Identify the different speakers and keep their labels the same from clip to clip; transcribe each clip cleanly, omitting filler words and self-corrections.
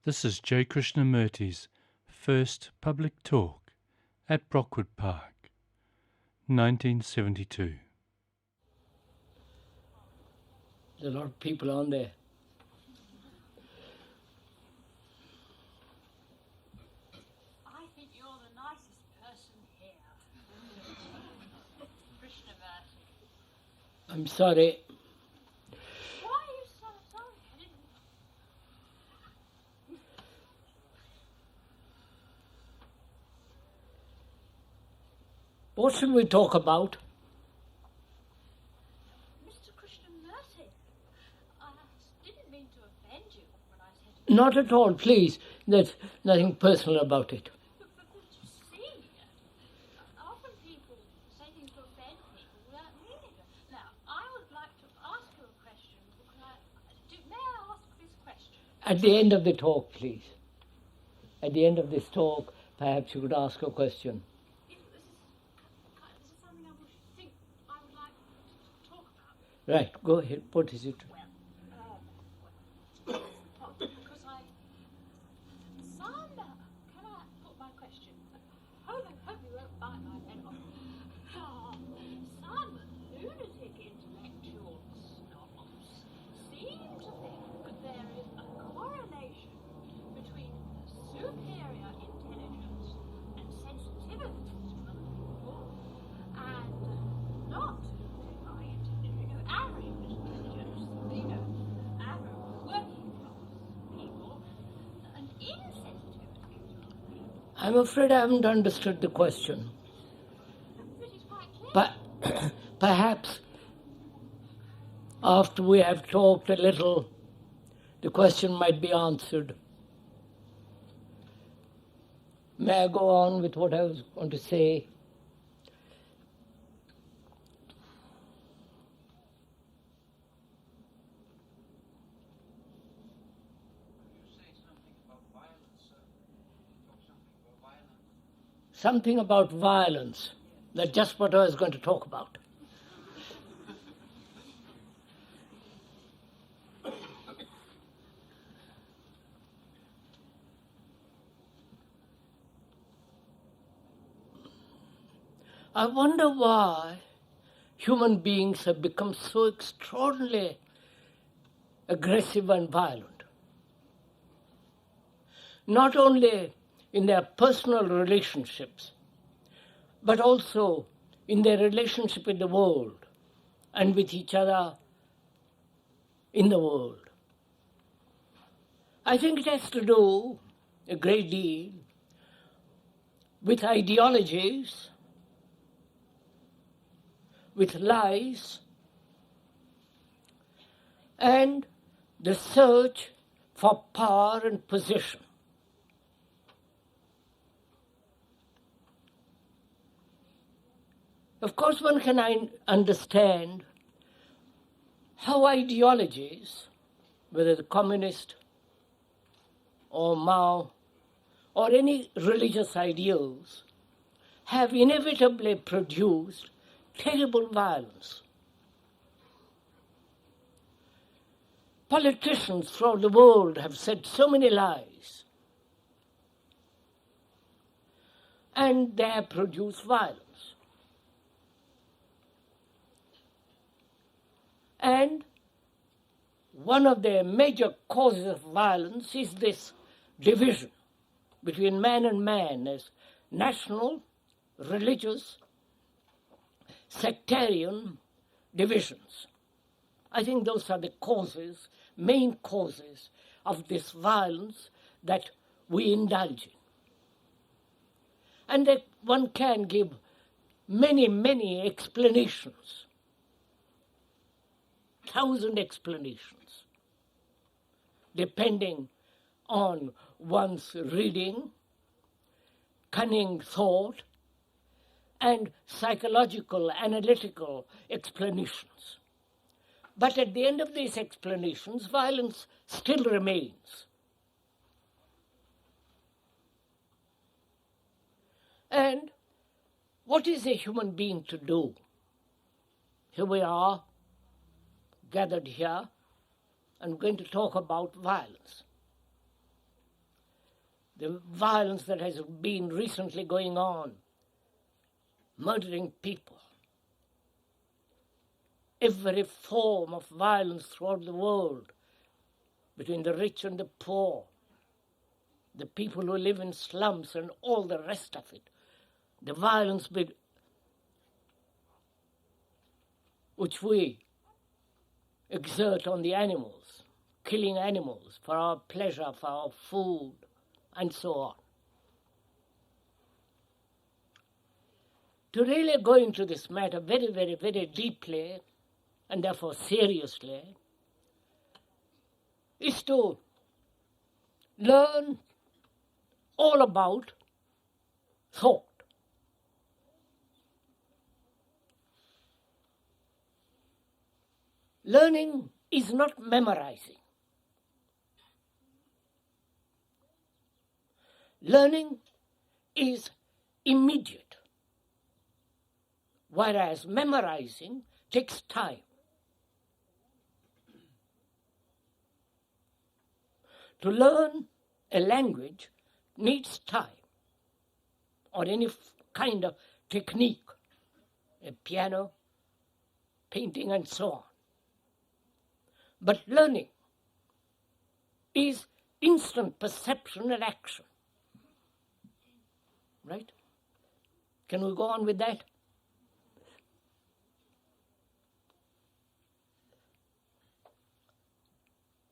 Speaker 1: This is J. Krishnamurti's first public talk at Brockwood Park, 1972.
Speaker 2: There's a lot of people on there.
Speaker 3: I think you're the nicest person here. Krishnamurti.
Speaker 2: I'm sorry.
Speaker 3: Why are you so sorry? I didn't...
Speaker 2: What should we talk about?
Speaker 3: Mr. Krishnamurti, I didn't mean to offend you when I said...
Speaker 2: Not at all, please. There's nothing personal about it.
Speaker 3: But you see, often people say things to offend people without meaning it. Now, I would like to ask you a question. May I ask this question?
Speaker 2: At the end of the talk, please. At the end of this talk, perhaps you could ask a question.
Speaker 3: This is something I would like to talk about.
Speaker 2: Right, go ahead. What is it?
Speaker 3: Because can I put my question? Hope you won't bite my head off. Some lunatic intellectual snobs seem to think that there is a correlation between superior intelligence and sensitivity to other people and not average intelligence, average working class people, and insensitivity to other people.
Speaker 2: I'm afraid I haven't understood the question.
Speaker 3: This is quite clear.
Speaker 2: But perhaps after we have talked a little, the question might be answered. May I go on with what I was going to say? Something about violence. That's just what I was going to talk about. I wonder why human beings have become so extraordinarily aggressive and violent. Not only in their personal relationships, but also in their relationship with the world and with each other in the world. I think it has to do a great deal with ideologies, with lies, and the search for power and position. Of course, one can understand how ideologies, whether the communist or Mao or any religious ideals, have inevitably produced terrible violence. Politicians throughout the world have said so many lies, and they have produced violence. And one of the major causes of violence is this division between man and man as national, religious, sectarian divisions. I think those are the causes, main causes of this violence that we indulge in. And that one can give many, many explanations. 1,000 explanations, depending on one's reading, cunning thought, and psychological, analytical explanations. But at the end of these explanations, violence still remains. And what is a human being to do? Here we are, gathered here, and going to talk about violence. the violence that has been recently going on, murdering people, every form of violence throughout the world, between the rich and the poor, the people who live in slums and all the rest of it, the violence which we exert on the animals, killing animals for our pleasure, for our food, and so on. To really go into this matter very, very, very deeply, and therefore seriously, is to learn all about thought. Learning is not memorizing. Learning is immediate, whereas memorizing takes time. To learn a language needs time, or any kind of technique, a piano, painting, and so on. But learning is instant perception and action. Right? Can we go on with that?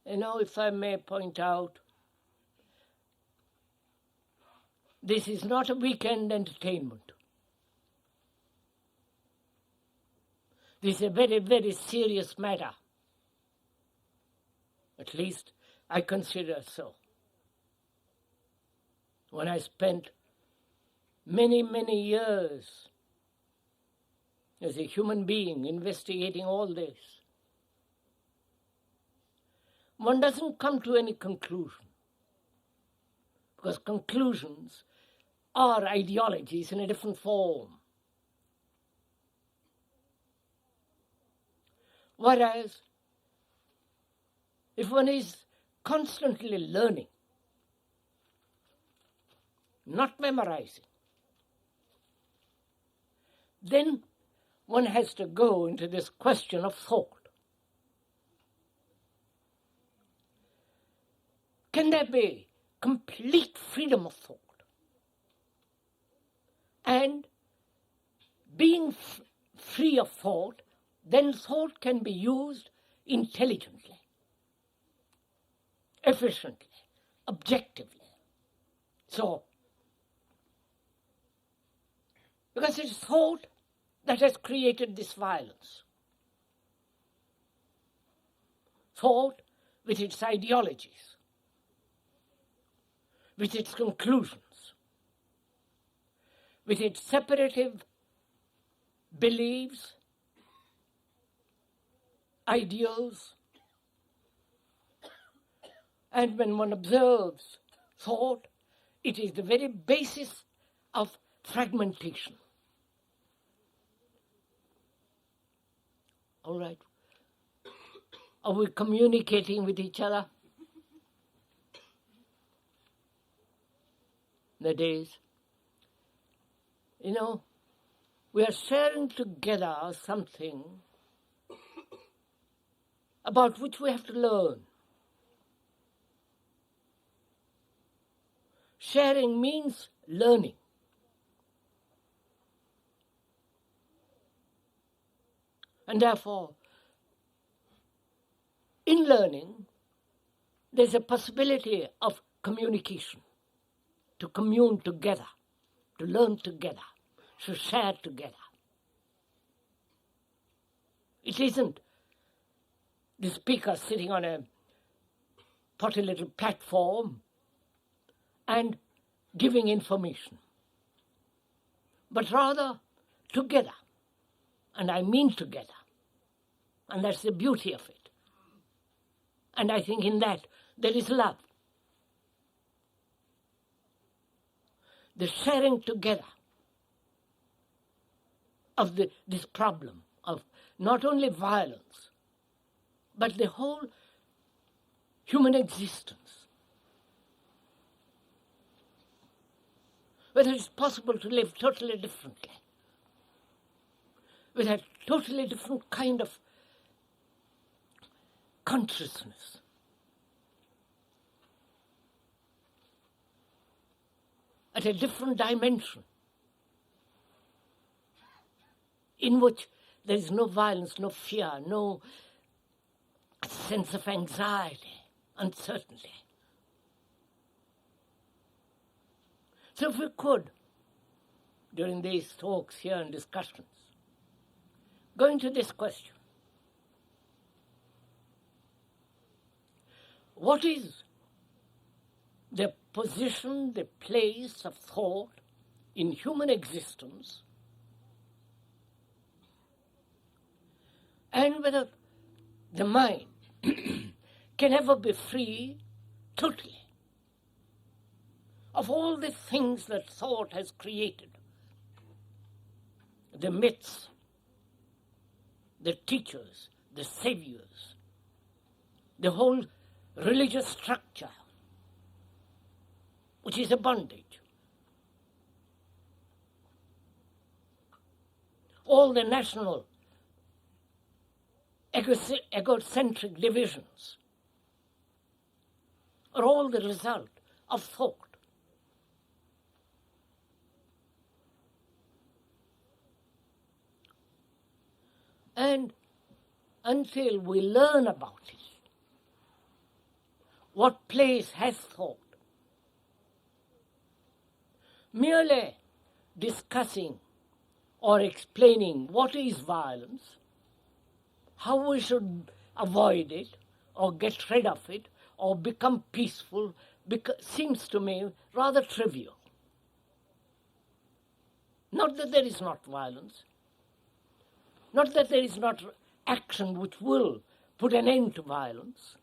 Speaker 2: If I may point out, this is not a weekend entertainment. This is a very, very serious matter. At least I consider so. When I spent many, many years as a human being investigating all this, one doesn't come to any conclusion, because conclusions are ideologies in a different form. Whereas, if one is constantly learning, not memorizing, then one has to go into this question of thought. Can there be complete freedom of thought? And being free of thought, then thought can be used intelligently, efficiently, objectively. So, because it's thought that has created this violence. Thought with its ideologies, with its conclusions, with its separative beliefs, ideals, and when one observes thought, it is the very basis of fragmentation. All right. Are we communicating with each other? That is, we are sharing together something about which we have to learn. Sharing means learning. And therefore, in learning, there's a possibility of communication, to commune together, to learn together, to share together. It isn't the speaker sitting on a potty little platform and giving information, but rather together. And I mean together. And that's the beauty of it. And I think in that there is love. The sharing together of this problem of not only violence, but the whole human existence. whether it's possible to live totally differently, with a totally different kind of consciousness. At a different dimension, in which there is no violence, no fear, no sense of anxiety, uncertainty. So if we could, during these talks here and discussions, go into this question. What is the position, the place of thought in human existence, and whether the mind can ever be free totally of all the things that thought has created, the myths, the teachers, the saviors, the whole religious structure, which is a bondage. All the national egocentric divisions are all the result of thought. And until we learn about it, what place has thought? Merely discussing or explaining what is violence, how we should avoid it or get rid of it or become peaceful seems to me rather trivial. Not that there is not violence, not that there is not action which will put an end to violence,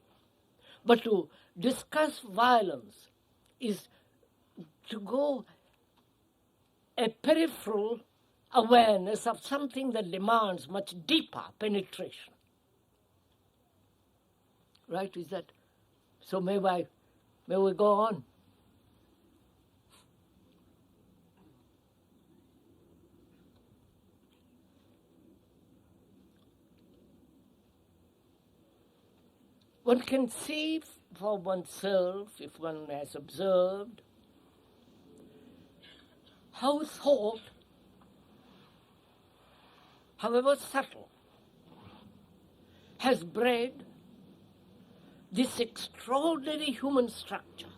Speaker 2: but to discuss violence is to go a peripheral awareness of something that demands much deeper penetration. Right? Is that so? May we go on? One can see for oneself, if one has observed, how thought, however subtle, has bred this extraordinary human structure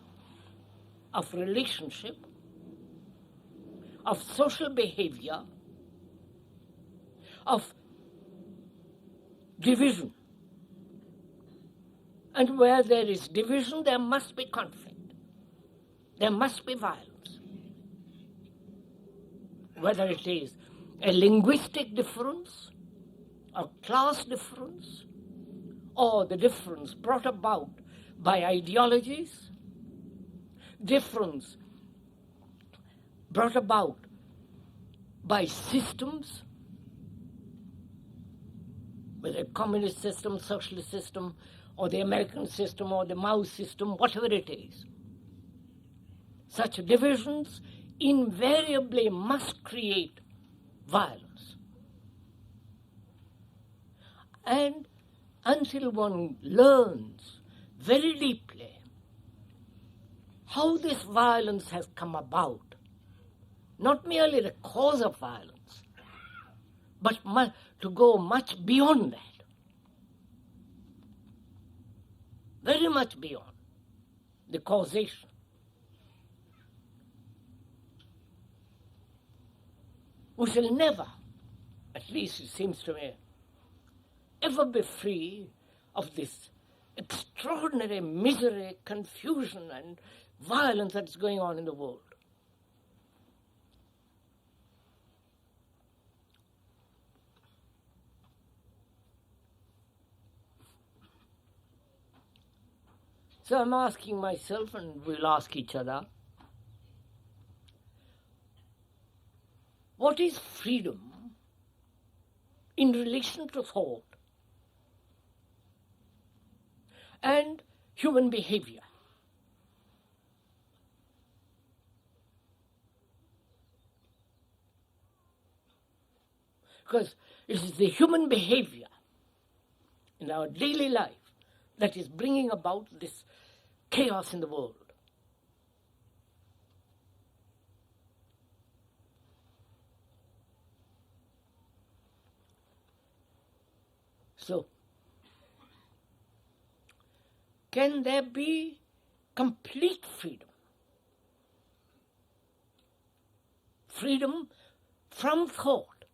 Speaker 2: of relationship, of social behavior, of division. And where there is division, there must be conflict. There must be violence. Whether it is a linguistic difference, a class difference, or the difference brought about by ideologies, difference brought about by systems, whether a communist system, socialist system, or the American system, or the Mao system, whatever it is. Such divisions invariably must create violence. And until one learns very deeply how this violence has come about, not merely the cause of violence, but to go much beyond that, very much beyond the causation. We shall never, at least it seems to me, ever be free of this extraordinary misery, confusion, and violence that's going on in the world. So I'm asking myself, and we'll ask each other, what is freedom in relation to thought and human behavior? Because it is the human behavior in our daily life that is bringing about this chaos in the world. So, can there be complete freedom? Freedom from thought.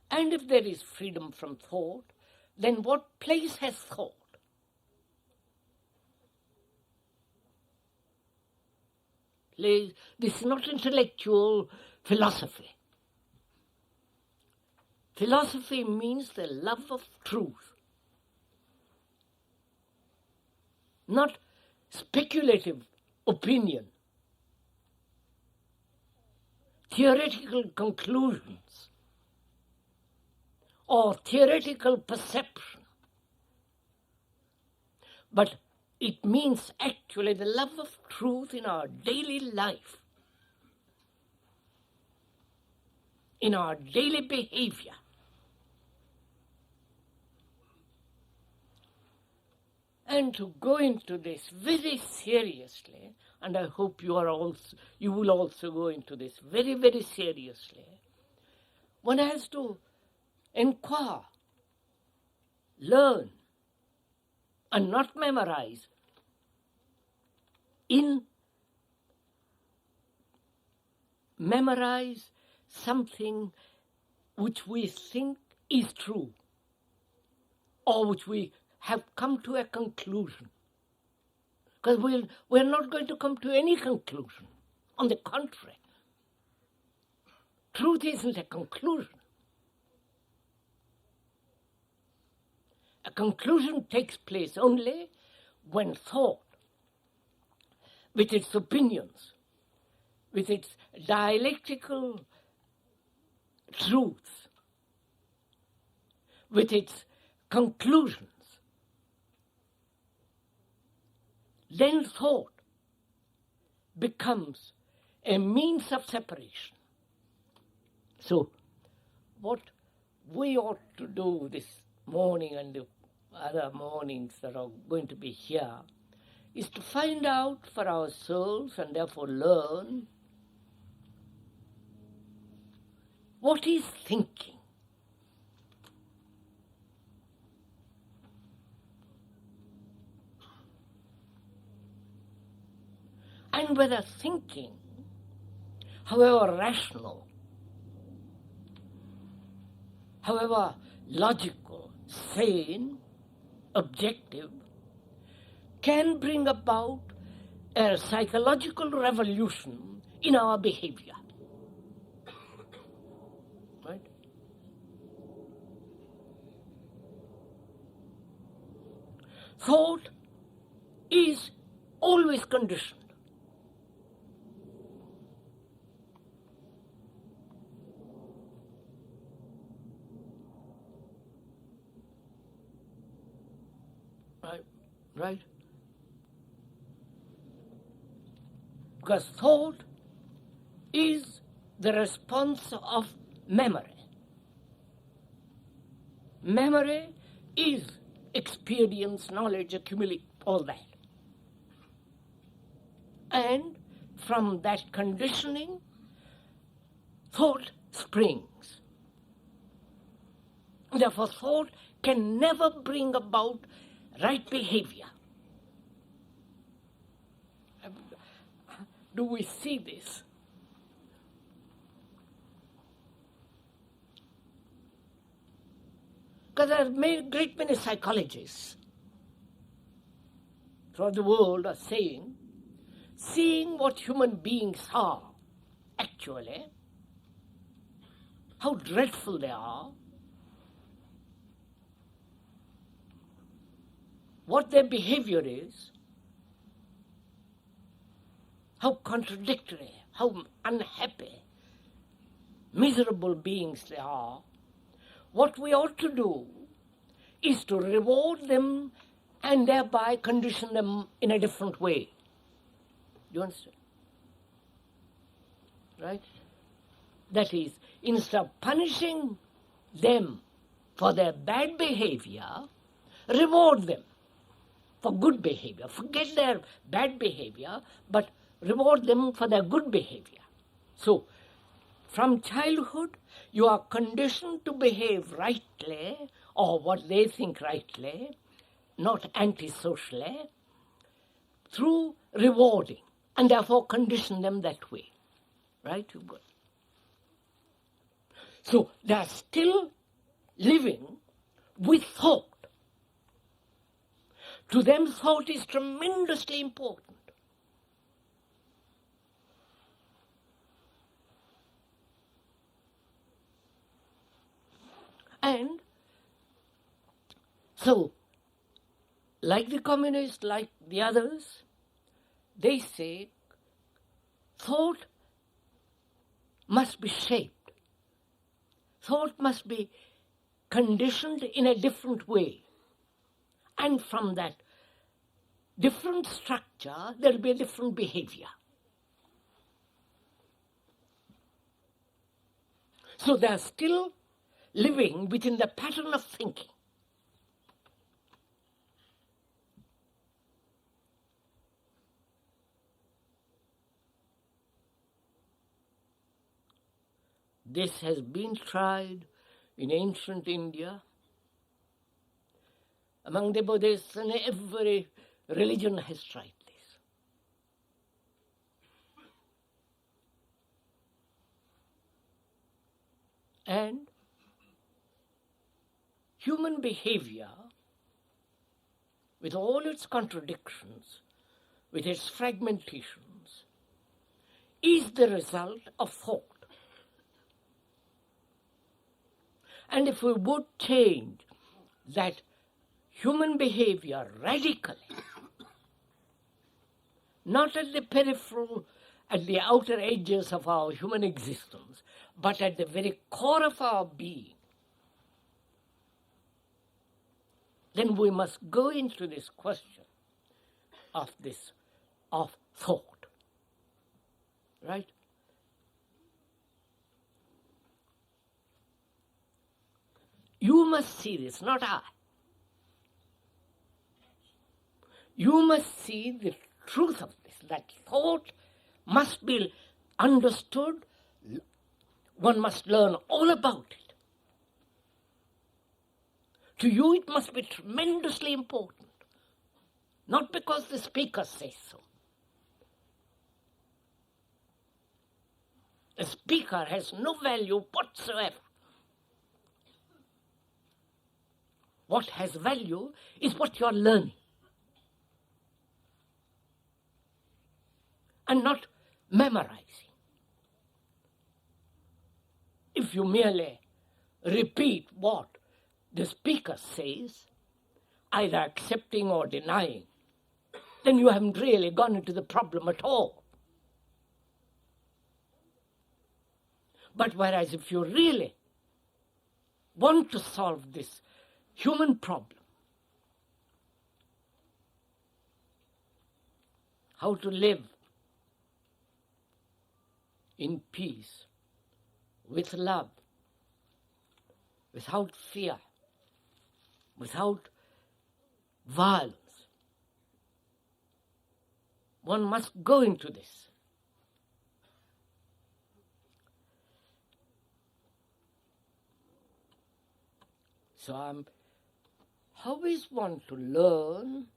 Speaker 2: And if there is freedom from thought, then what place has thought? This is not intellectual philosophy. Philosophy means the love of truth, not speculative opinion, theoretical conclusions, or theoretical perception. But it means actually the love of truth in our daily life, in our daily behavior. And to go into this very seriously, and I hope you will also go into this very, very seriously, one has to inquire, learn, and not memorize memorize something which we think is true, or which we have come to a conclusion. Because we're not going to come to any conclusion. On the contrary, truth isn't a conclusion. A conclusion takes place only when thought, with its opinions, with its dialectical truths, with its conclusions, then thought becomes a means of separation. So, what we ought to do this morning and the other mornings that are going to be here is to find out for ourselves and therefore learn what is thinking. And whether thinking, however rational, however logical, sane, objective, can bring about a psychological revolution in our behavior. Right? Thought is always conditioned. Right? Because thought is the response of memory. Memory is experience, knowledge, accumulate, all that. And from that conditioning, thought springs. Therefore, thought can never bring about right behavior. Do we see this? Because there are a great many psychologists throughout the world are saying, seeing what human beings are actually, how dreadful they are, what their behavior is, how contradictory, how unhappy, miserable beings they are, what we ought to do is to reward them and thereby condition them in a different way. Do you understand? right? That is, instead of punishing them for their bad behavior, reward them for good behavior. Forget their bad behavior, but reward them for their good behavior. So, from childhood, you are conditioned to behave rightly, or what they think rightly, not antisocially, through rewarding, and therefore condition them that way. Right? You've got. So they are still living with thought. To them, thought is tremendously important. And so, like the communists, like the others, they say thought must be shaped. Thought must be conditioned in a different way. And from that different structure, there will be a different behavior. So they are still living within the pattern of thinking. This has been tried in ancient India, among the Buddhists, and every religion has tried this. And human behavior, with all its contradictions, with its fragmentations, is the result of thought. And if we would change that human behavior radically, not at the peripheral, at the outer edges of our human existence, but at the very core of our being, then we must go into this question of thought, right? You must see this, not I. You must see the truth of this, that thought must be understood. One must learn all about it. To you it must be tremendously important, not because the speaker says so. The speaker has no value whatsoever. What has value is what you are learning, and not memorizing. If you merely repeat what the speaker says, either accepting or denying, then you haven't really gone into the problem at all. But whereas if you really want to solve this human problem, how to live in peace, with love, without fear, without violence, one must go into this. So how is one to learn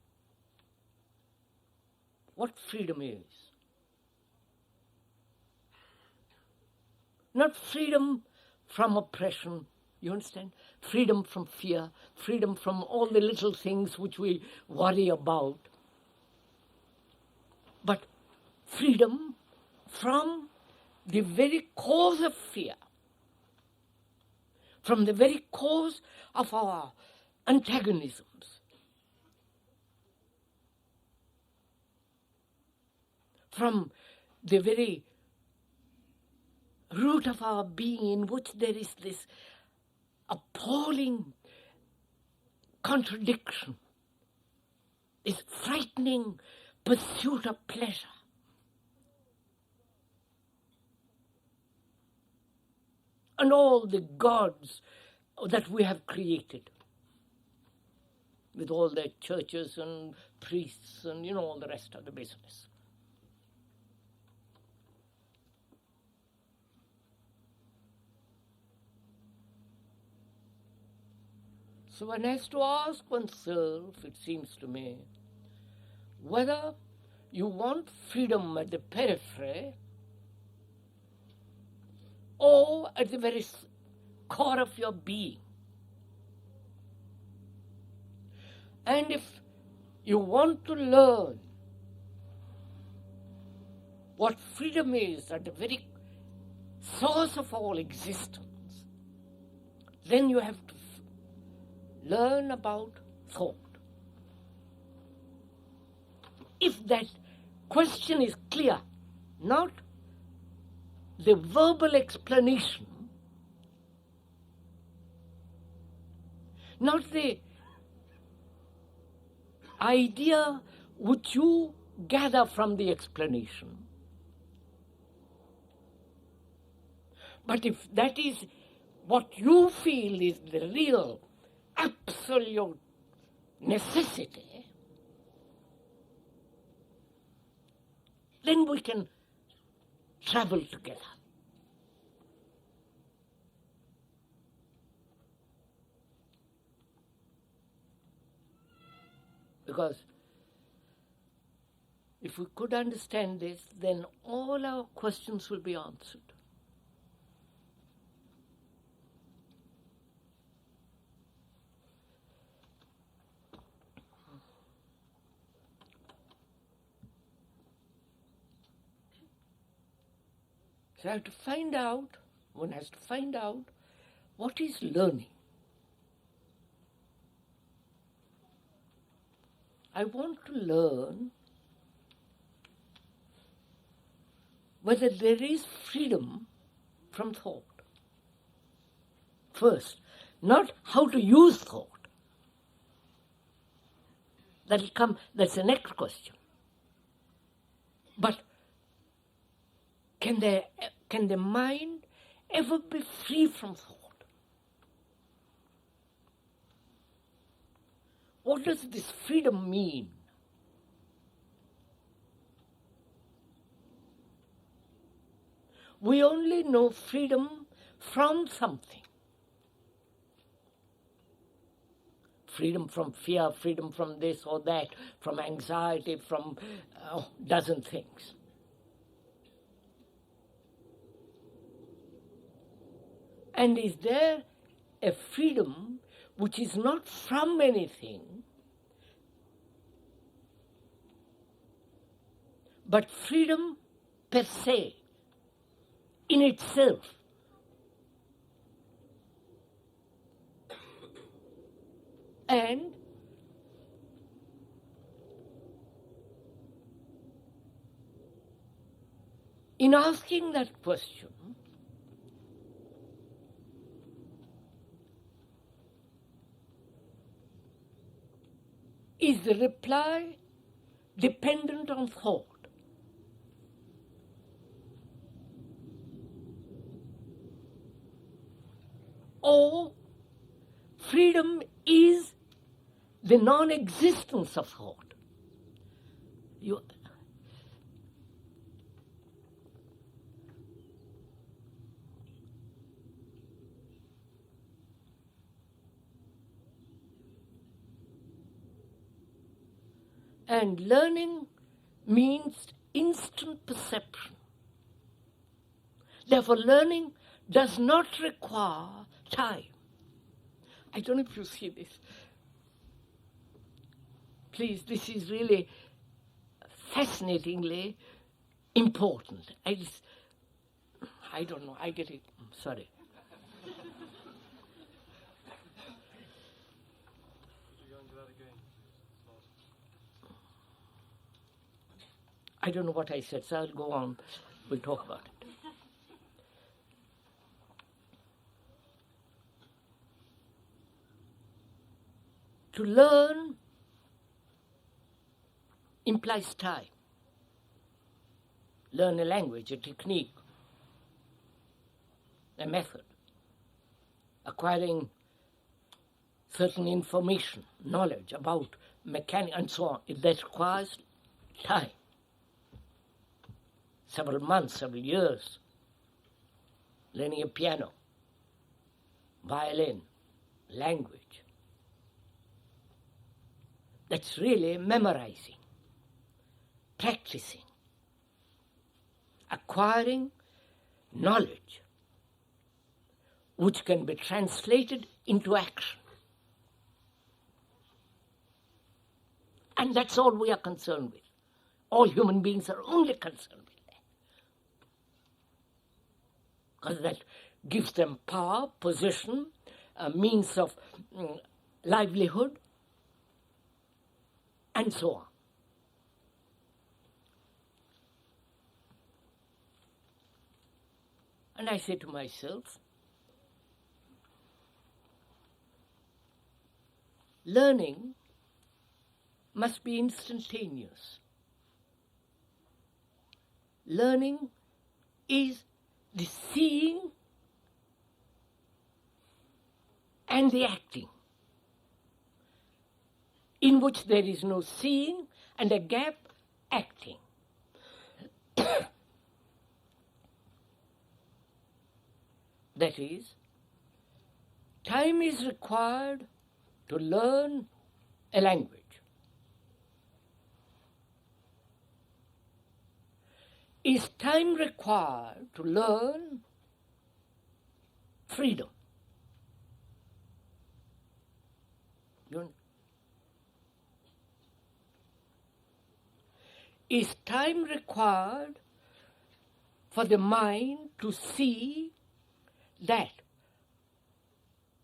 Speaker 2: what freedom is? Not freedom from oppression, you understand? Freedom from fear, freedom from all the little things which we worry about. But freedom from the very cause of fear, from the very cause of our antagonisms, from the very root of our being in which there is this appalling contradiction, this frightening pursuit of pleasure. and all the gods that we have created, with all their churches and priests and, all the rest of the business. So one has to ask oneself, it seems to me, whether you want freedom at the periphery or at the very core of your being. And if you want to learn what freedom is at the very source of all existence, then you have to learn about thought. If that question is clear, not the verbal explanation, not the idea which you gather from the explanation, but if that is what you feel is the real, absolute necessity, then we can travel together. Because if we could understand this, then all our questions will be answered. So I have to find out, one has to find out what is learning. I want to learn whether there is freedom from thought. First, not how to use thought. That'll come, that's the next question. But can the mind ever be free from thought? What does this freedom mean? We only know freedom from something. Freedom from fear, freedom from this or that, from anxiety, from a dozen things. And is there a freedom which is not from anything, but freedom per se, in itself? And in asking that question, is the reply dependent on thought? Or freedom is the non-existence of thought? And learning means instant perception. Therefore, learning does not require time. I don't know if you see this. Please, this is really fascinatingly important. I don't know, I get it. Sorry. I don't know what I said, so I'll go on. We'll talk about it. To learn implies time. Learn a language, a technique, a method. acquiring certain information, knowledge about mechanics and so on. That requires time. Several months, several years. Learning a piano, violin, language. That's really memorizing, practicing, acquiring knowledge which can be translated into action. And that's all we are concerned with. All human beings are only concerned with that. Because that gives them power, position, a means of livelihood, and so on. And I say to myself, learning must be instantaneous. Learning is the seeing and the acting, in which there is no seeing and a gap, acting. That is, time is required to learn a language. Is time required to learn freedom? Is time required for the mind to see that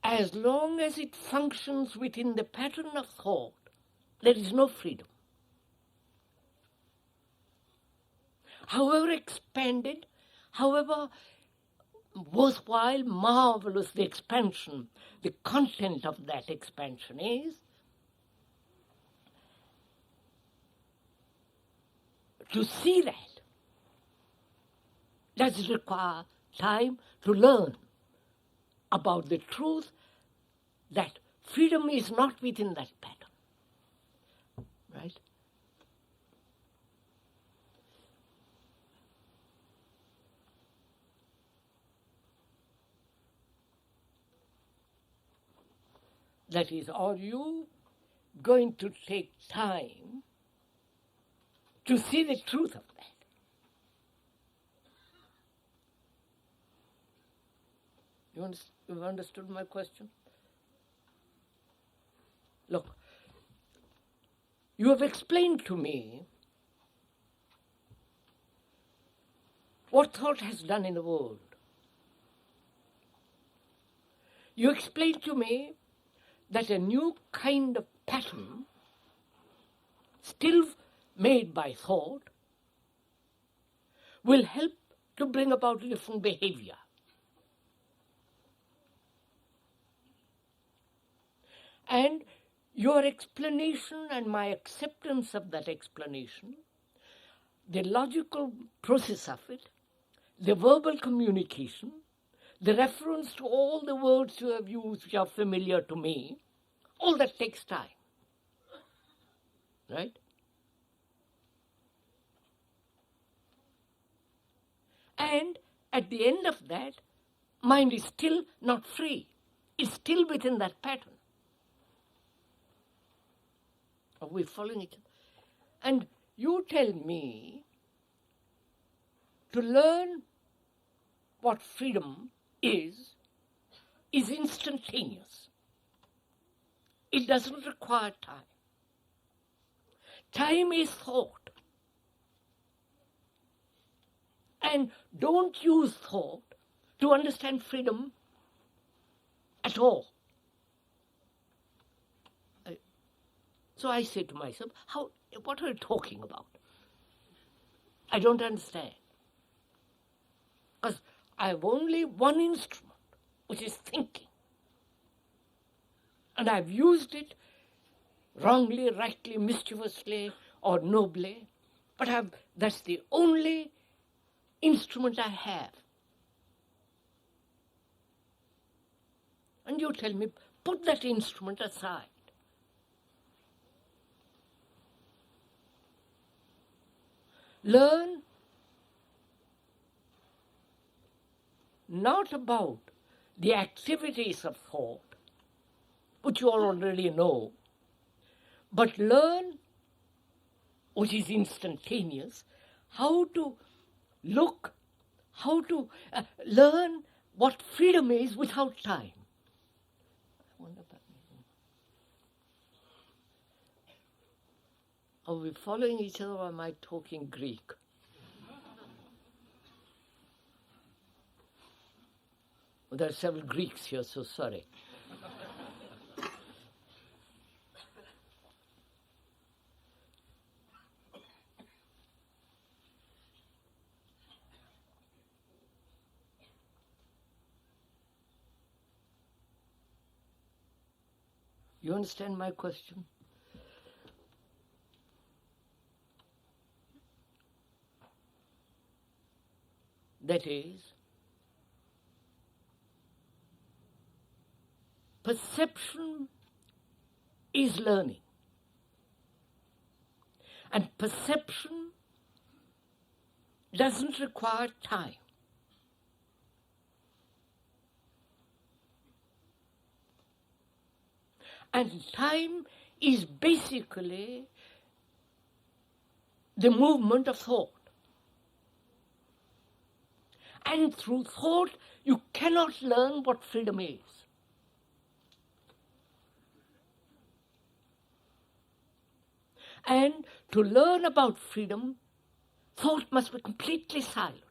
Speaker 2: as long as it functions within the pattern of thought, there is no freedom? However expanded, however worthwhile, marvelous the expansion, the content of that expansion is, to see that does require time to learn about the truth that freedom is not within that pattern. Right? That is, are you going to take time to see the truth of that? You've understood my question? Look, you have explained to me what thought has done in the world. You explained to me that a new kind of pattern, still made by thought, will help to bring about different behavior. And your explanation and my acceptance of that explanation, the logical process of it, the verbal communication, the reference to all the words you have used which are familiar to me, all that takes time. Right? And at the end of that, mind is still not free. It's still within that pattern. Are we following it? And you tell me to learn what freedom is instantaneous. It doesn't require time. Time is thought. And don't use thought to understand freedom at all. So I say to myself, what are you talking about? I don't understand. Because I have only one instrument, which is thinking. And I've used it wrongly, rightly, mischievously, or nobly. But that's the only instrument I have. And you tell me, put that instrument aside. Learn not about the activities of thought, which you all already know, but learn, which is instantaneous, how to look, how to learn what freedom is without time. I wonder if that are we following each other, or am I talking Greek? Well, there are several Greeks here, so sorry. You understand my question? That is, perception is learning. And perception doesn't require time. And time is basically the movement of thought. And through thought, you cannot learn what freedom is. And to learn about freedom, thought must be completely silent.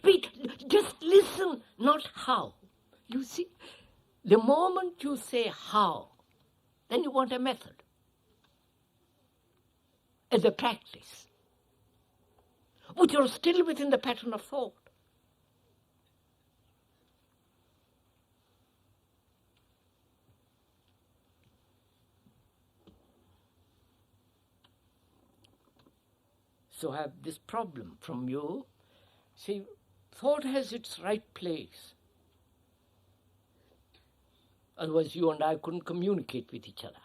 Speaker 2: Wait, just listen, not how. You see, the moment you say how, then you want a method as a practice, but you're still within the pattern of thought. So I have this problem from you. See, thought has its right place. Otherwise you and I couldn't communicate with each other.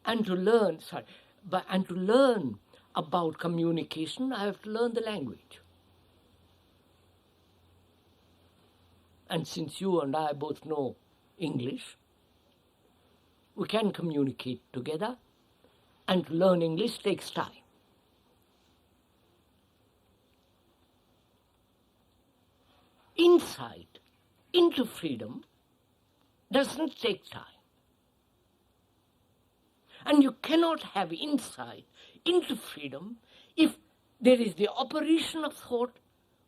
Speaker 2: And to learn about communication, I have to learn the language. And since you and I both know English, we can communicate together, and to learn English takes time. Insight into freedom doesn't take time. And you cannot have insight into freedom if there is the operation of thought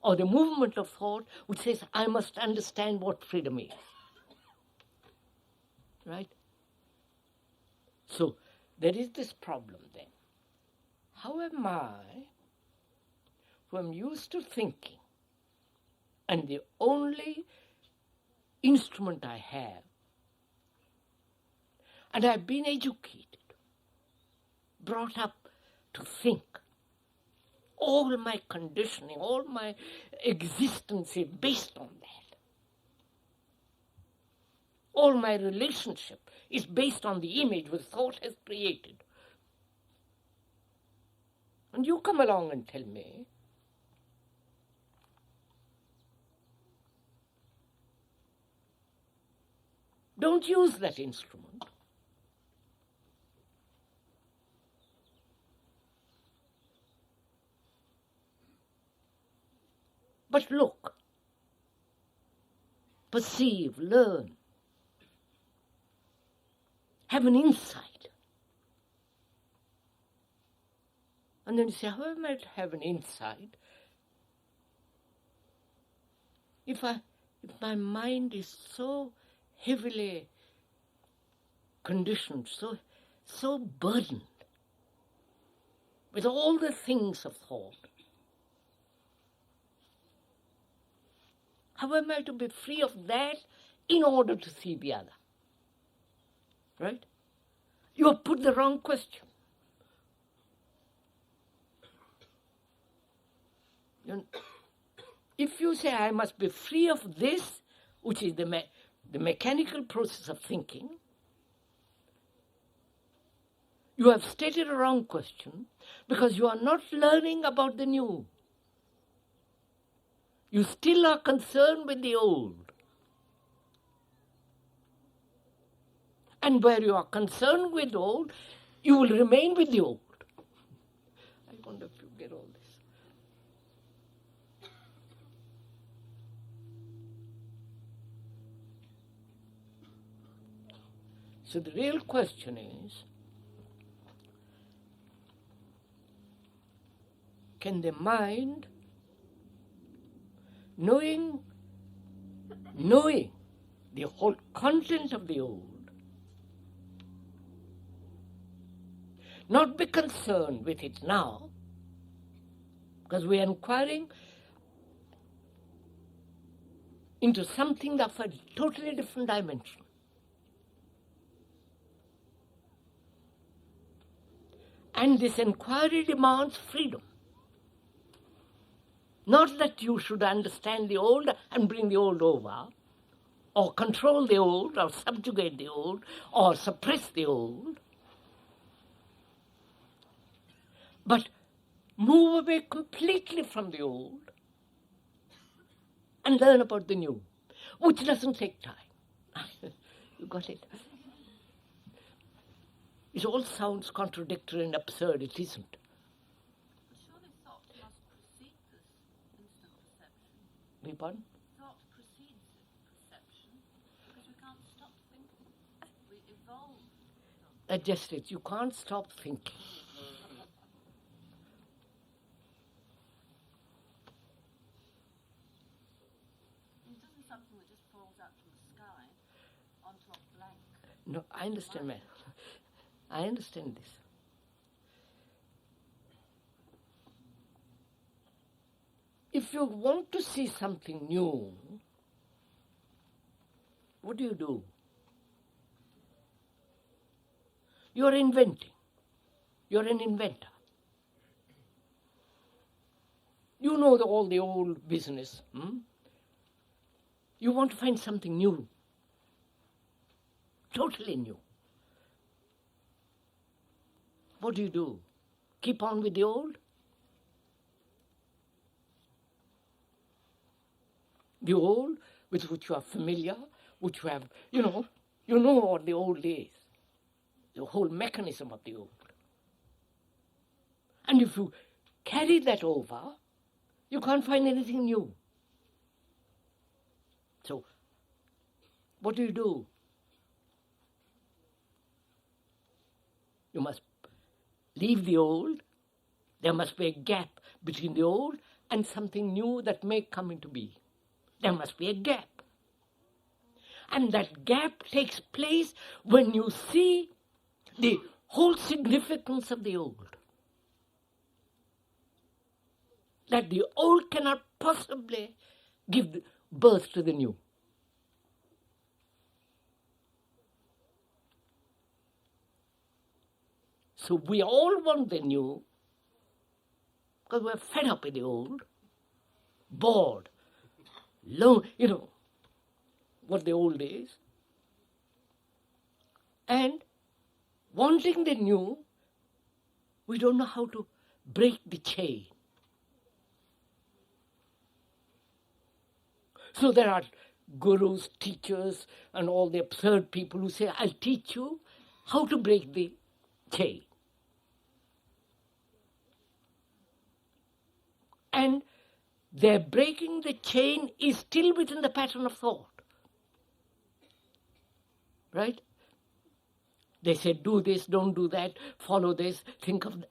Speaker 2: or the movement of thought which says, I must understand what freedom is. Right? So there is this problem then. How am I, who am used to thinking, and the only instrument I have, and I've been educated, brought up to think. All my conditioning, all my existence is based on that. All my relationship is based on the image which thought has created. And you come along and tell me, don't use that instrument. But look, perceive, learn, have an insight. And then you say, how am I to have an insight if my mind is so heavily conditioned, so burdened with all the things of thought? How am I to be free of that in order to see the other? right? You have put the wrong question. If you say, I must be free of this, which is the mechanical process of thinking, you have stated a wrong question because you are not learning about the new. You still are concerned with the old. And where you are concerned with the old, you will remain with the old. I wonder if you get all this. So the real question is, can the mind, knowing the whole content of the old, not be concerned with it now, because we are inquiring into something of a totally different dimension. And this inquiry demands freedom. Not that you should understand the old and bring the old over, or control the old, or subjugate the old, or suppress the old, but move away completely from the old and learn about the new, which doesn't take time. You got it? It all sounds contradictory and absurd. It isn't.
Speaker 3: Surely thought must precede this instant perception.
Speaker 2: Beg pardon?
Speaker 3: Thought precedes perception because we can't stop thinking. We evolve.
Speaker 2: That's just it. You can't stop thinking.
Speaker 3: It isn't something that just falls out from the sky onto a blank.
Speaker 2: No, I understand, man. I understand this. If you want to see something new, what do? You're inventing. You're an inventor. You know all the old business. You want to find something new. Totally new. What do? Keep on with the old? The old with which you are familiar, which you have, you know what the old is. The whole mechanism of the old. And if you carry that over, you can't find anything new. So, what do? You must leave the old. There must be a gap between the old and something new that may come into being. There must be a gap. And that gap takes place when you see the whole significance of the old. That the old cannot possibly give birth to the new. So we all want the new because we're fed up with the old, bored, what the old is. And wanting the new, we don't know how to break the chain. So there are gurus, teachers, and all the absurd people who say, I'll teach you how to break the chain. And their breaking the chain is still within the pattern of thought. Right? They say, do this, don't do that, follow this, think of...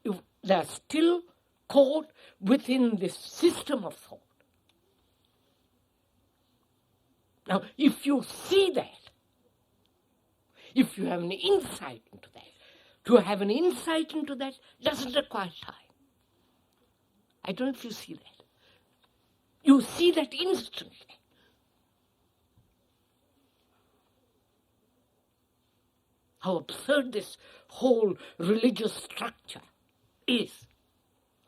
Speaker 2: They're still caught within this system of thought. Now, if you see that, if you have an insight into that, to have an insight into that doesn't require time. I don't know if you see that. You see that instantly. how absurd this whole religious structure is.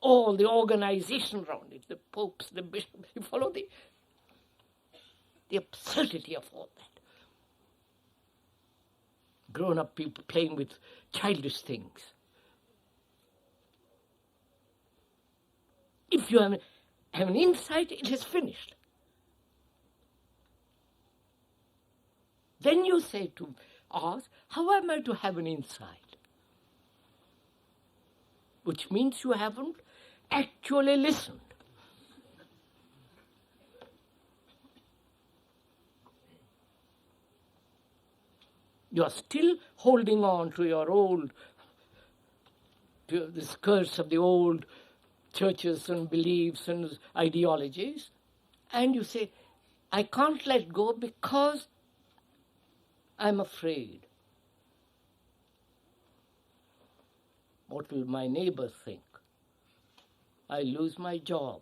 Speaker 2: All the organization around it, the popes, the bishops, you follow the absurdity of all that. Grown-up people playing with childish things. If you have an insight, it is finished. Then you say to ask, how am I to have an insight? Which means you haven't actually listened. You are still holding on to your old, to the skirts of the old churches and beliefs and ideologies, and you say, I can't let go because I'm afraid. What will my neighbor think? I lose my job.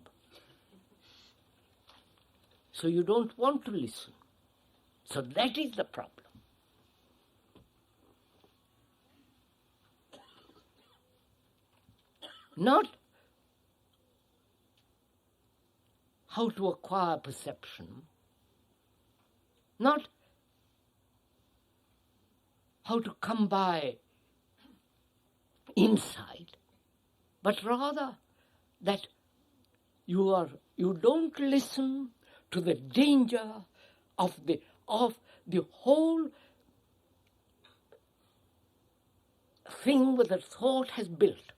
Speaker 2: So you don't want to listen. So that is the problem. Not how to acquire perception, not how to come by insight, but rather that you don't listen to the danger of the whole thing that the thought has built.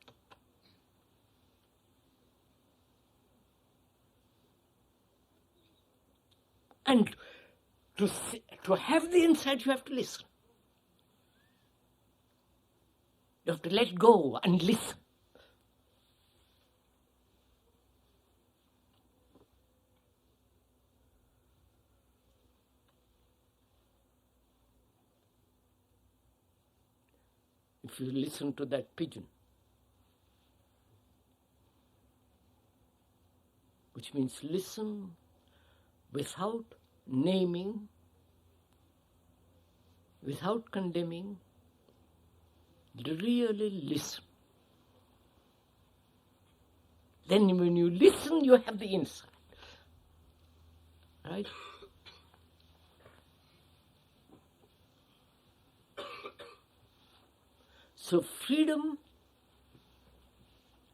Speaker 2: And to have the insight, you have to listen. You have to let go and listen. If you listen to that pigeon, which means listen without naming, without condemning, really listen. Then when you listen, you have the insight. Right? So freedom,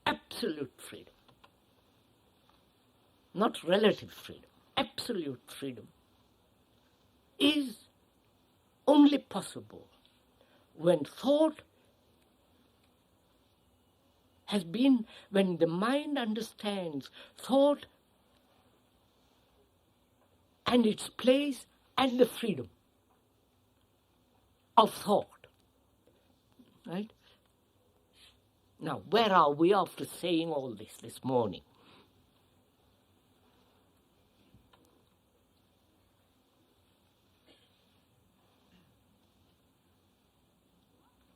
Speaker 2: absolute freedom, not relative freedom, absolute freedom, is only possible when thought has been, when the mind understands thought and its place and the freedom of thought. Right? Now, where are we after saying all this morning?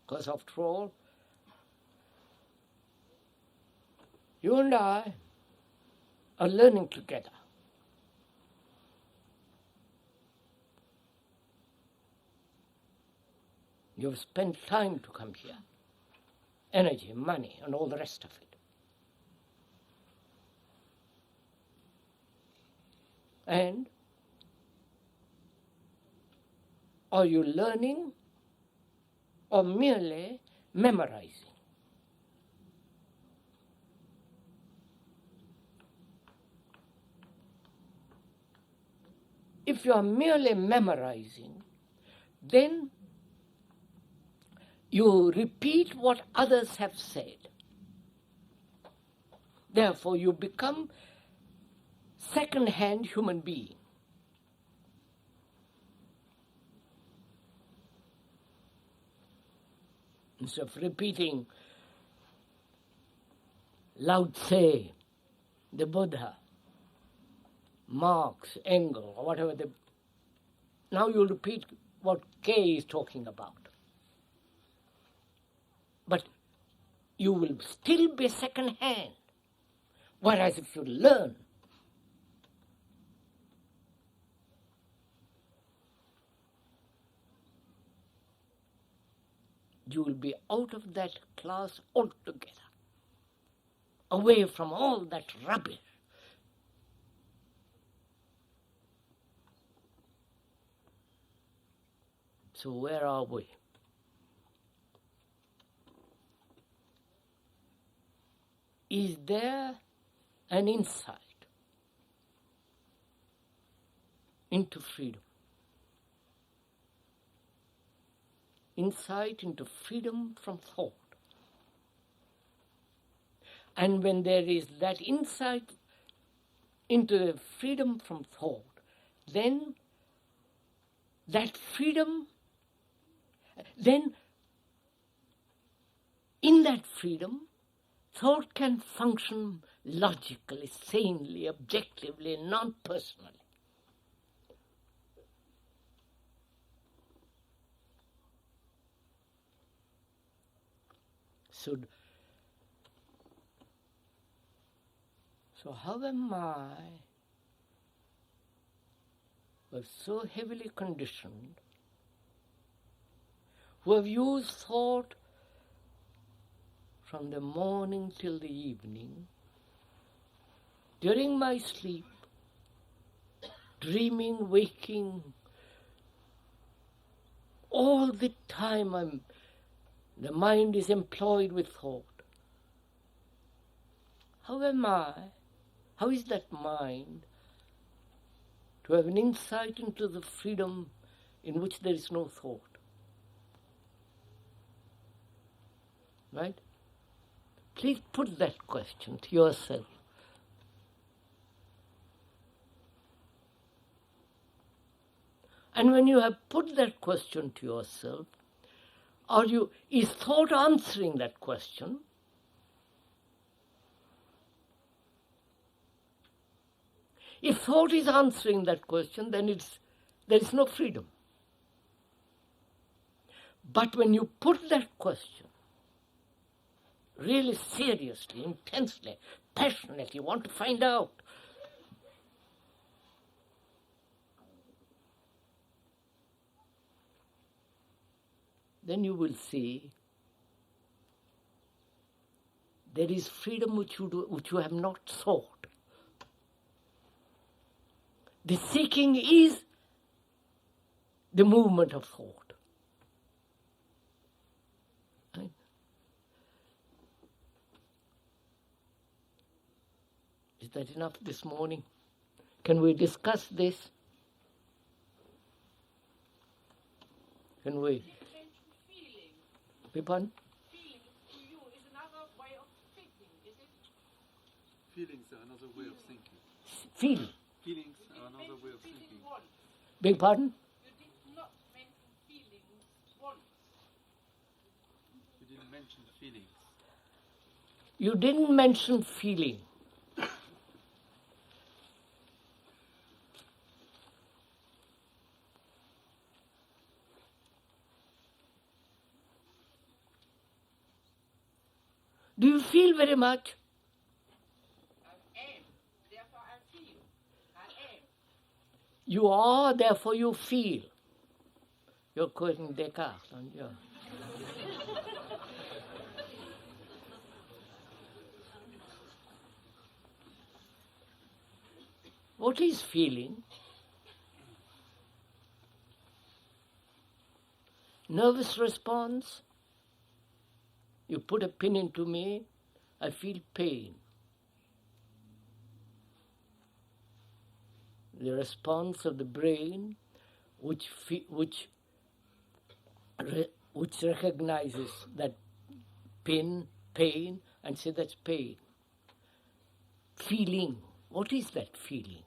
Speaker 2: Because after all, you and I are learning together. You've spent time to come here, energy, money, and all the rest of it. And are you learning or merely memorizing? If you are merely memorizing, then you repeat what others have said. Therefore, you become second-hand human being. Instead of repeating Lao Tse, the Buddha, Marx, Engels, or whatever now you repeat what Kay is talking about. But you will still be second-hand. Whereas if you learn, you will be out of that class altogether, away from all that rubbish. So where are we? Is there an insight into freedom? Insight into freedom from thought. And when there is that insight into the freedom from thought, then that freedom, then in that freedom, thought can function logically, sanely, objectively, non-personally. So how am I, who have so heavily conditioned, who have used thought from the morning till the evening, during my sleep, dreaming, waking, all the time the mind is employed with thought. How am I? How is that mind to have an insight into the freedom in which there is no thought? Right? Please put that question to yourself. And when you have put that question to yourself, is thought answering that question? If thought is answering that question, then there is no freedom. But when you put that question, really seriously, intensely, passionately, want to find out, then you will see there is freedom which you have not sought. The seeking is the movement of thought. Right? Is that enough this morning? Can we discuss this? Can we? Pardon?
Speaker 3: Feeling to you is another way of thinking, is it?
Speaker 4: Feelings are another way of thinking.
Speaker 2: Feeling.
Speaker 4: Feelings are another way of thinking.
Speaker 2: Beg pardon?
Speaker 3: You did not mention feelings once.
Speaker 4: You didn't mention feelings.
Speaker 2: You didn't mention feeling. Do you feel very much?
Speaker 3: I am, therefore I feel. I am.
Speaker 2: You are, therefore you feel. You're quoting Descartes, aren't you? What is feeling? Nervous response. You put a pin into me, I feel pain. The response of the brain which recognizes that pain, and say that's pain. Feeling. What is that feeling?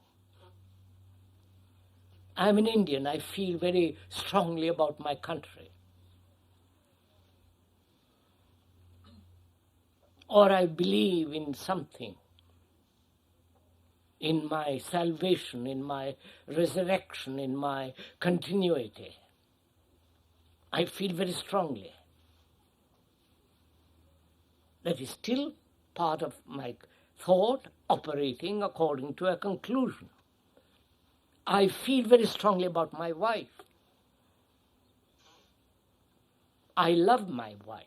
Speaker 2: I'm an Indian. I feel very strongly about my country. Or I believe in something, in my salvation, in my resurrection, in my continuity. I feel very strongly. That is still part of my thought operating according to a conclusion. I feel very strongly about my wife. I love my wife.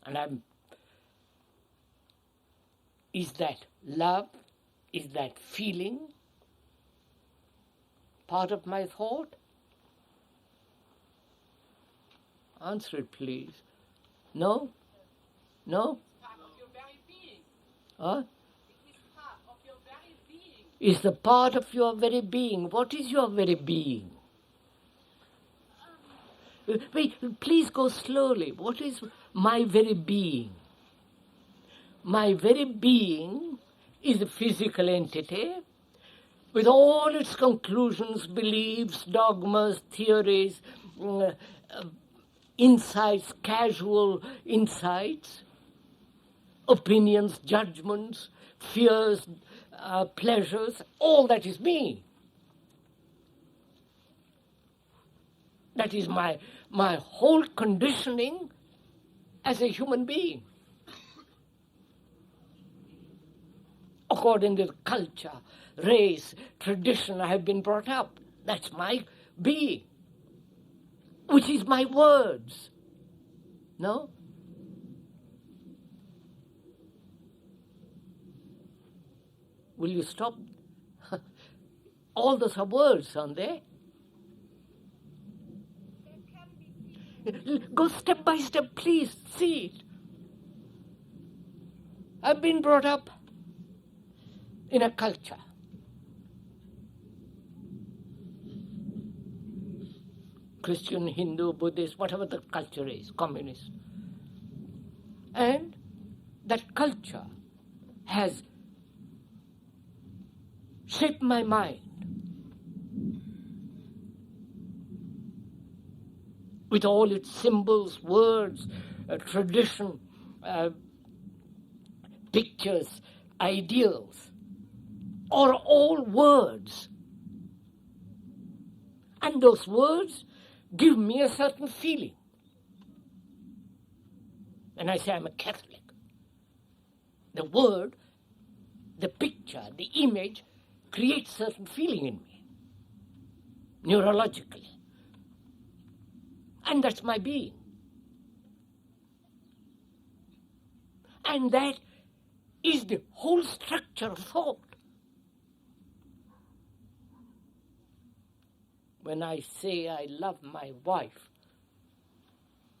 Speaker 2: And is that love? Is that feeling part of my thought? Answer it, please. No? No?
Speaker 5: Part of your very being.
Speaker 2: Huh?
Speaker 5: It is part of your very being.
Speaker 2: Is the part of your very being. What is your very being? Wait, please go slowly. What is my very being? My very being is a physical entity with all its conclusions, beliefs, dogmas, theories, insights, casual insights, opinions, judgments, fears, pleasures, all that is me. That is my whole conditioning as a human being. According to the culture, race, tradition I have been brought up. That's my being, which is my words. No? Will you stop? All those are words, aren't they? Go step by step, please. See it. I've been brought up in a culture. Christian, Hindu, Buddhist, whatever the culture is, communist. And that culture has shaped my mind with all its symbols, words, tradition, pictures, ideals, are all words. And those words give me a certain feeling. When I say I'm a Catholic, the word, the picture, the image creates certain feeling in me, neurologically. And that's my being. And that is the whole structure of thought. When I say I love my wife,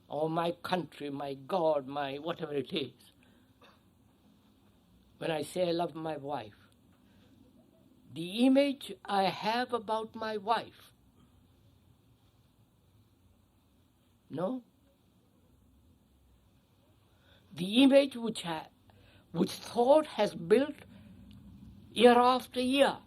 Speaker 2: or my country, my God, my whatever it is, when I say I love my wife, the image I have about my wife, no? The image which thought has built year after year.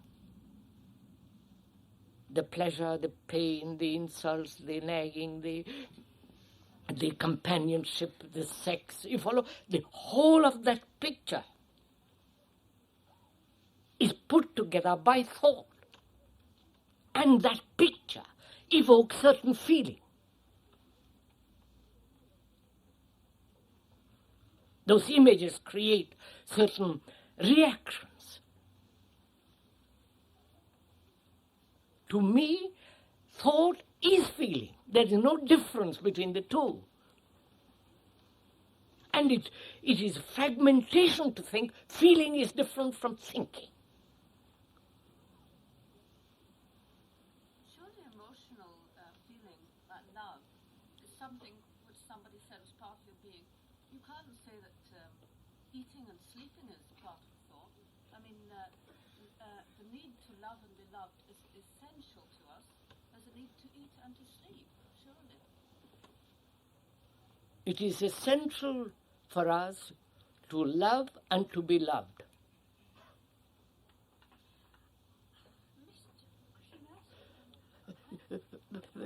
Speaker 2: The pleasure, the pain, the insults, the nagging, the companionship, the sex, you follow? The whole of that picture is put together by thought. And that picture evokes certain feeling. Those images create certain reactions. To me, thought is feeling. There is no difference between the two. And it is fragmentation to think feeling is different from thinking.
Speaker 3: Surely emotional feeling, like love, is something which somebody said is part of your being. You can't say that eating and sleeping is part of thought. I mean, the need to love and be loved is essential to us as a need to eat and to sleep, surely.
Speaker 2: It is essential for us to love and to be loved.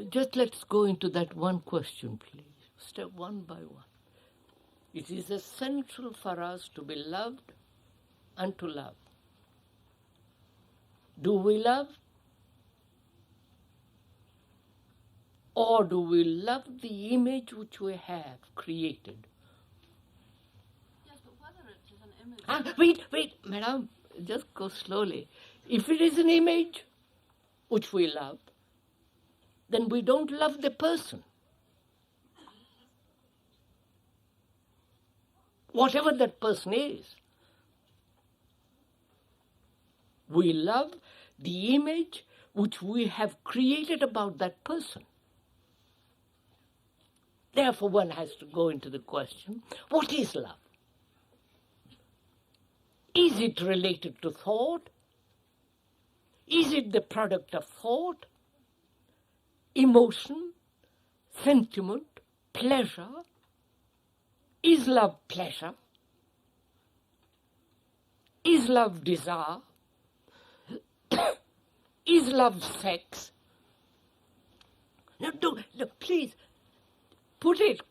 Speaker 2: Just let's go into that one question, please. Step one by one. It is essential for us to be loved and to love. Do we love? Or do we love the image which we have created?
Speaker 3: Yes, but whether it is an image...
Speaker 2: Wait, madam, just go slowly. If it is an image which we love, then we don't love the person. whatever that person is. We love the image which we have created about that person. Therefore, one has to go into the question, what is love? Is it related to thought? Is it the product of thought, emotion, sentiment, pleasure? Is love pleasure? Is love desire? Is love sex? No, please, put it.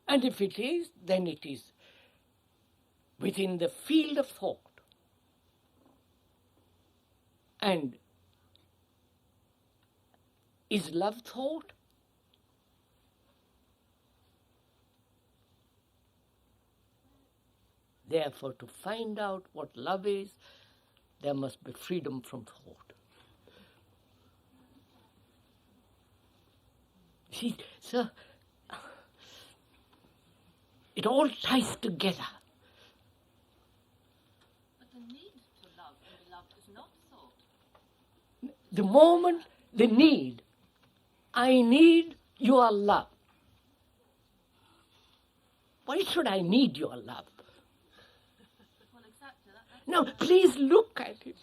Speaker 2: And if it is, then it is within the field of thought. And is love thought? Therefore, to find out what love is, there must be freedom from thought. See, sir, it all ties together.
Speaker 5: But the need to love and be loved is not thought.
Speaker 2: The moment, the need, I need your love. Why should I need your love?
Speaker 5: Well, exactly.
Speaker 2: No, please look at it.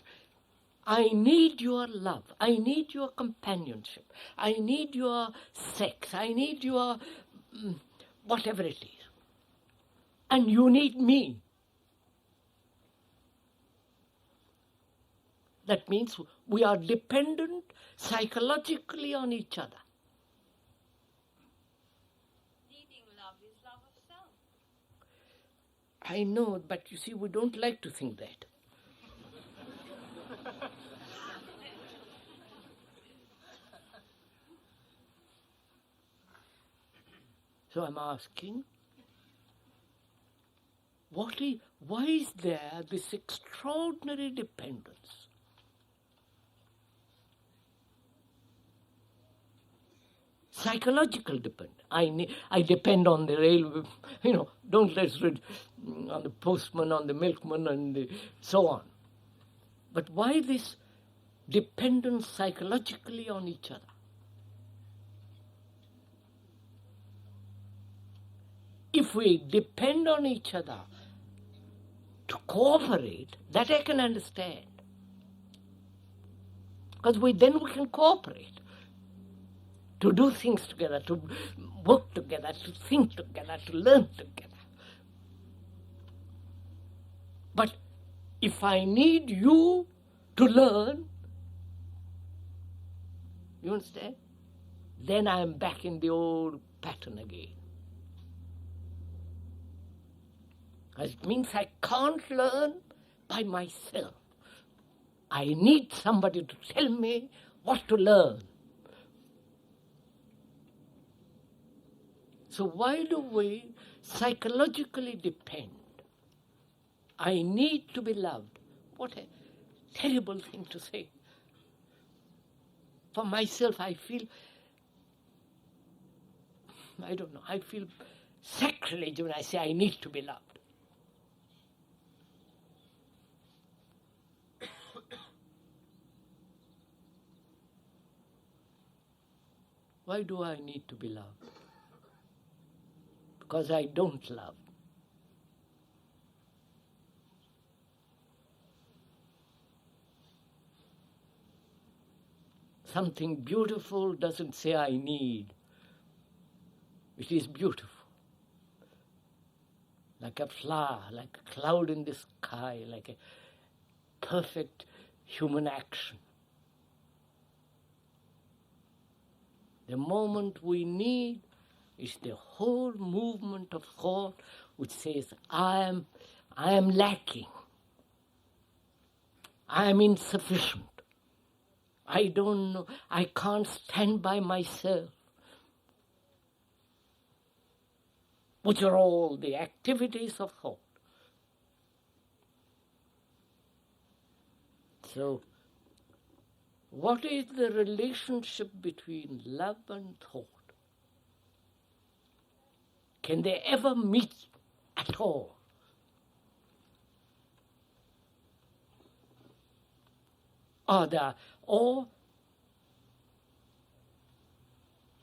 Speaker 2: I need your love. I need your companionship. I need your sex. I need your whatever it is. And you need me. That means we are dependent psychologically on each other.
Speaker 5: Needing love is love of self.
Speaker 2: I know, but you see, we don't like to think that. So I'm asking, why is there this extraordinary dependence? Psychological dependence. I depend on the railway, don't let's read on the postman, on the milkman, and so on. But why this dependence psychologically on each other? If we depend on each other to cooperate, that I can understand. Because then we can cooperate. To do things together, to work together, to think together, to learn together. But if I need you to learn, you understand? Then I'm back in the old pattern again. It means I can't learn by myself. I need somebody to tell me what to learn. So why do we psychologically depend? I need to be loved. What a terrible thing to say. For myself, I feel sacrilege when I say I need to be loved. Why do I need to be loved? Because I don't love. Something beautiful doesn't say I need. It is beautiful. Like a flower, like a cloud in the sky, like a perfect human action. The moment we need is the whole movement of thought which says, I am lacking. I am insufficient. I don't know. I can't stand by myself. Which are all the activities of thought. So, what is the relationship between love and thought? can they ever meet at all? Or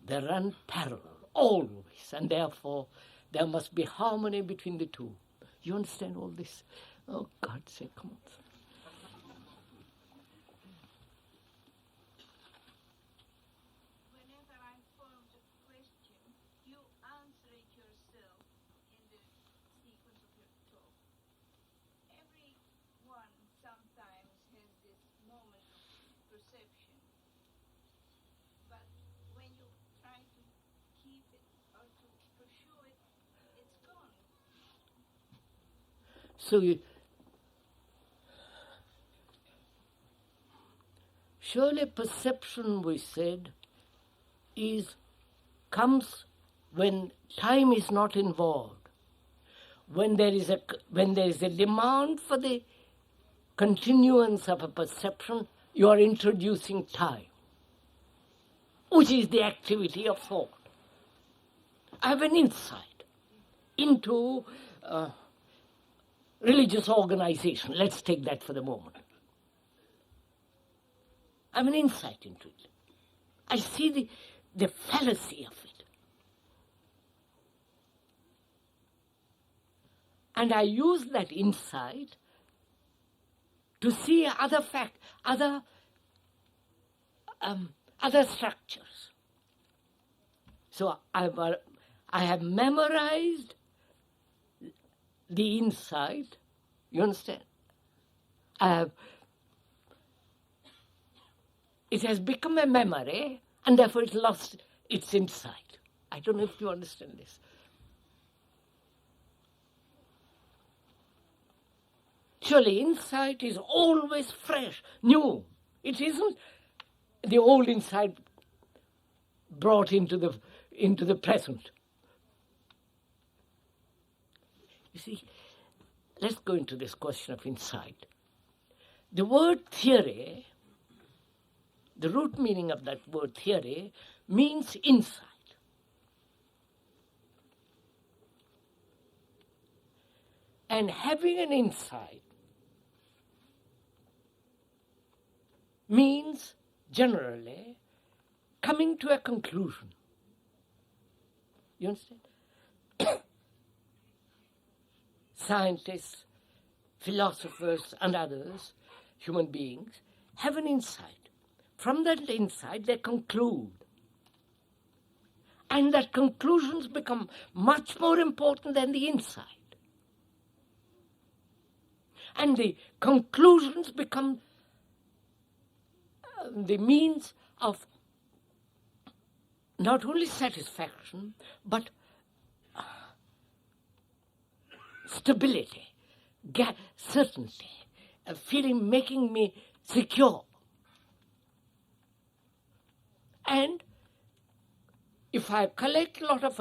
Speaker 2: they run parallel, always, and therefore there must be harmony between the two. You understand all this? Oh, God's sake, come on.
Speaker 3: Whenever I'm formed a question, you answer it yourself in the sequence of your talk. Everyone sometimes has this moment of perception, but when you try to keep it or to pursue it, it's gone.
Speaker 2: So surely perception, we said, comes when time is not involved. When there is a demand for the continuance of a perception, you are introducing time, which is the activity of thought. I have an insight into religious organization. Let's take that for the moment. I have an insight into it. I see the fallacy of it. And I use that insight to see other structures. So I have memorized the insight. You understand? It has become a memory, and therefore it lost its insight. I don't know if you understand this. Surely insight is always fresh, new. It isn't the old insight brought into the present. You see, let's go into this question of insight. The word theory, the root meaning of that word theory, means insight. And having an insight means generally coming to a conclusion. You understand? Scientists, philosophers, and others, human beings, have an insight. From that insight, they conclude. And that conclusions become much more important than the insight. And the conclusions become the means of not only satisfaction, but stability, certainty, a feeling making me secure. And if I collect a lot of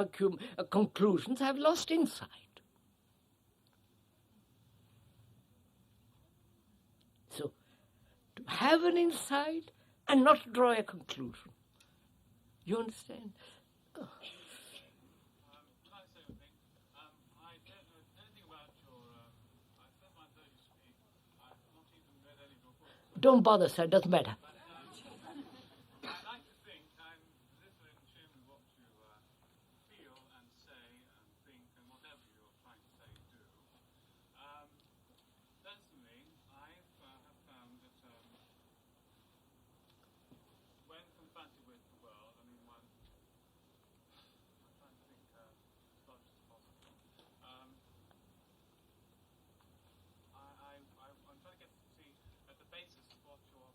Speaker 2: conclusions, I've lost insight. So, to have an insight and not draw a conclusion. You understand?
Speaker 6: Can I say one thing? I don't know anything about your... I don't mind though you speak. I've not even read any of your books.
Speaker 2: Don't bother, sir. It doesn't matter.
Speaker 6: I like to think I'm listening to what you feel and say and think and whatever you're trying to say and do. Personally, I have found that when confronted with the world, I mean, I'm trying to think as much as possible. I'm trying to get to see at the basis of what you're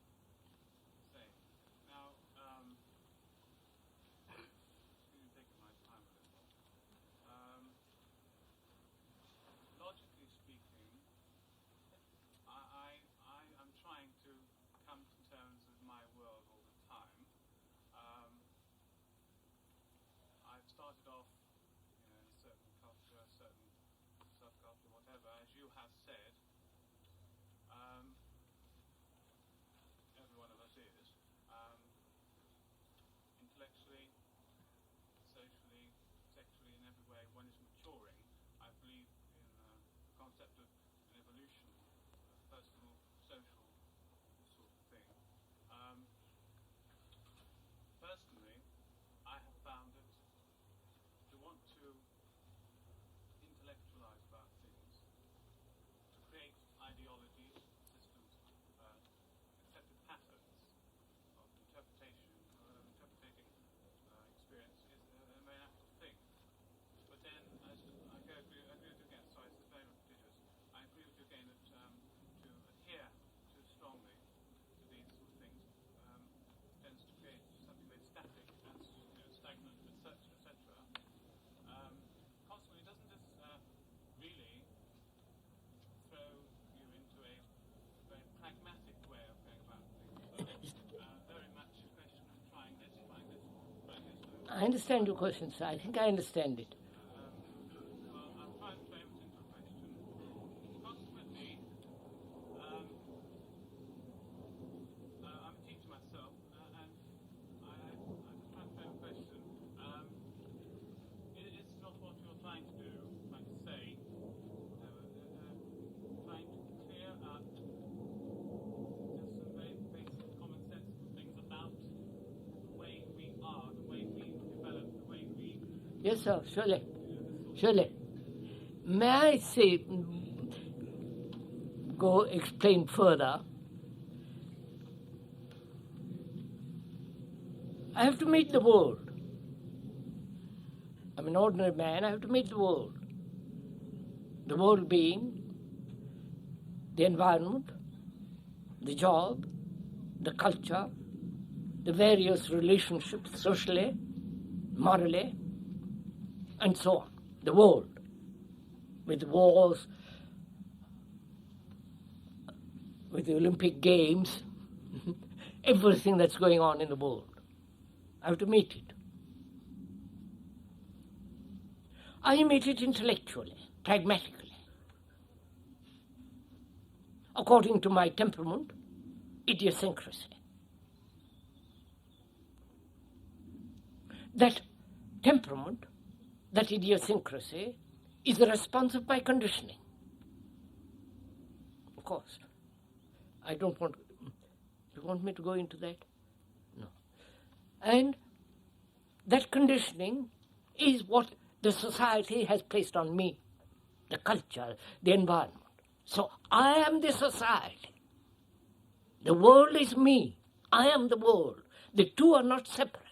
Speaker 6: concept of an evolution, personal, social sort of thing. Personally, I have found that to want to intellectualize about things, to create ideologies, systems, accepted patterns of interpretation, interpreting experience is a very natural thing. But then, as I agree with you again, sorry, it's very repetitious, I agree with you again that to adhere too strongly to these sort of things tends to create something very static and stagnant, etc. Consequently, doesn't this really throw you into a very pragmatic way of going about things? Very much a question of trying this.
Speaker 2: I understand your question, sir. I think I understand it.
Speaker 6: Well, I'm trying to frame it into a question. Consequently, I'm a teacher myself, and I'm just trying to frame a question. Is not what you're trying to do, trying to say, trying to clear up just some very basic common sensible things about the way we are, the way we develop, the way we...
Speaker 2: Yes, sir, surely. Surely. May I say, go explain further? I have to meet the world. I'm an ordinary man, I have to meet the world. The world being the environment, the job, the culture, the various relationships socially, morally, and so on. The world, with wars, with the Olympic Games, everything that's going on in the world. I have to meet it. I meet it intellectually, pragmatically, according to my temperament, idiosyncrasy. That temperament, that idiosyncrasy, is the response of my conditioning. Of course. I don't want... You want me to go into that? No. And that conditioning is what the society has placed on me, the culture, the environment. So I am the society. The world is me. I am the world. The two are not separate.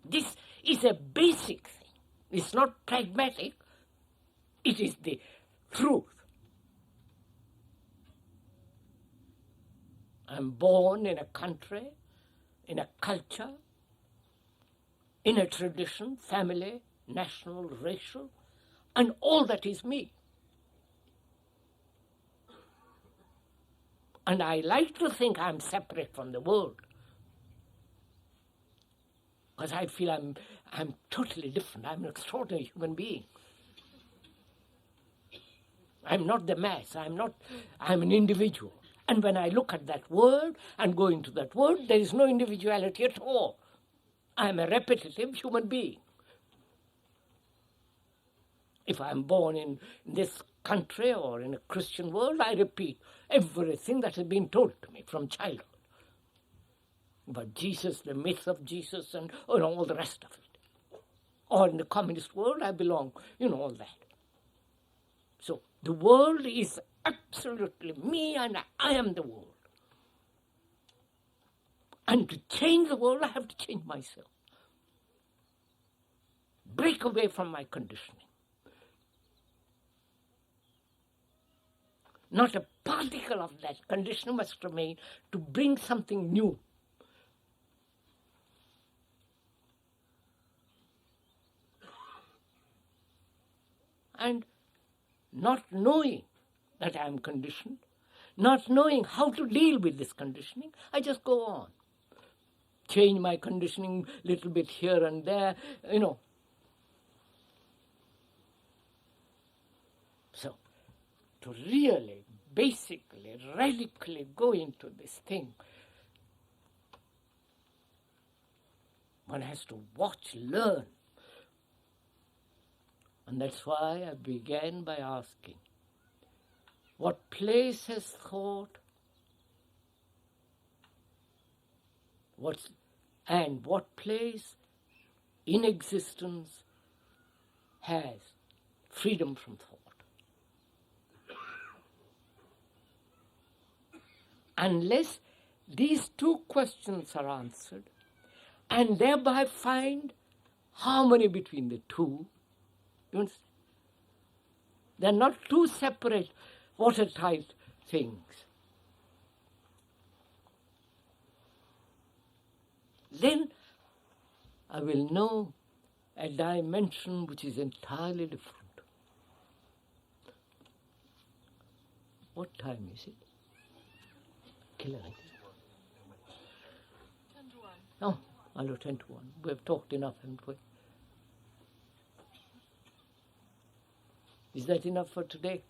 Speaker 2: This is a basic thing. It's not pragmatic. It is the truth. I'm born in a country, in a culture, in a tradition, family, national, racial, and all that is me. And I like to think I'm separate from the world, because I feel I'm totally different. I'm an extraordinary human being. I'm not the mass. I'm an individual. And when I look at that world and go into that world, there is no individuality at all. I'm a repetitive human being. If I'm born in this country or in a Christian world, I repeat everything that has been told to me from childhood. About Jesus, the myth of Jesus, and all the rest of it. Or in the communist world, I belong, all that. So the world is absolutely me, and I am the world. And to change the world, I have to change myself. Break away from my conditioning. Not a particle of that conditioning must remain to bring something new. And not knowing that I am conditioned, not knowing how to deal with this conditioning, I just go on. Change my conditioning a little bit here and there, So, to really, basically, radically go into this thing, one has to watch, learn, And that's why I began by asking, what place has thought, and what place in existence has freedom from thought? Unless these two questions are answered, and thereby find harmony between the two, you understand? They're not two separate watertight things. Then I will know a dimension which is entirely different. What time is it? Killer.
Speaker 5: 10 to 1.
Speaker 2: Oh, I'll do 10 to 1. We've talked enough, haven't we? Is that enough for today?